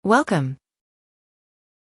Welcome!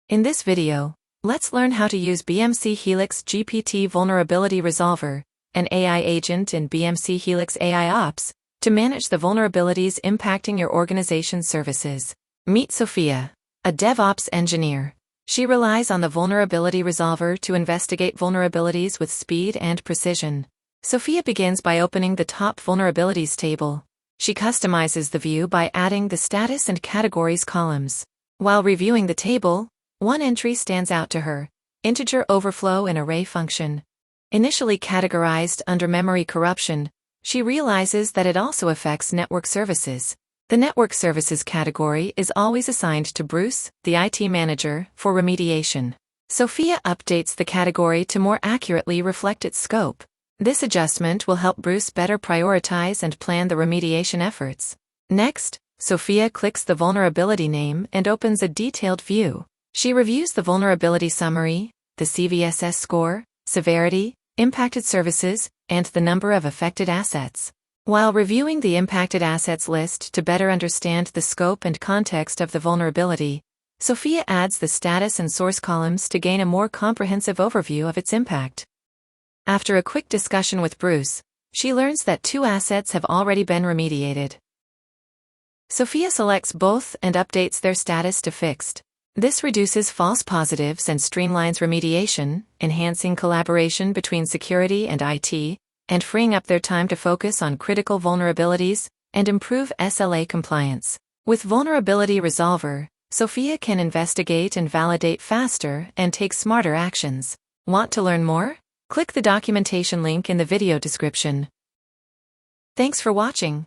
In this video, let's learn how to use BMC Helix GPT Vulnerability Resolver, an AI agent in BMC Helix AIOps, to manage the vulnerabilities impacting your organization's services. Meet Sophia, a DevOps engineer. She relies on the Vulnerability Resolver to investigate vulnerabilities with speed and precision. Sophia begins by opening the top vulnerabilities table. She customizes the view by adding the status and categories columns. While reviewing the table, one entry stands out to her: integer overflow in array function. Initially categorized under memory corruption, she realizes that it also affects network services. The network services category is always assigned to Bruce, the IT manager, for remediation. Sophia updates the category to more accurately reflect its scope. This adjustment will help Bruce better prioritize and plan the remediation efforts. Next, Sophia clicks the vulnerability name and opens a detailed view. She reviews the vulnerability summary, the CVSS score, severity, impacted services, and the number of affected assets. While reviewing the impacted assets list to better understand the scope and context of the vulnerability, Sophia adds the status and source columns to gain a more comprehensive overview of its impact. After a quick discussion with Bruce, she learns that 2 assets have already been remediated. Sophia selects both and updates their status to fixed. This reduces false positives and streamlines remediation, enhancing collaboration between security and IT, and freeing up their time to focus on critical vulnerabilities and improve SLA compliance. With Vulnerability Resolver, Sophia can investigate and validate faster and take smarter actions. Want to learn more? Click the documentation link in the video description. Thanks for watching.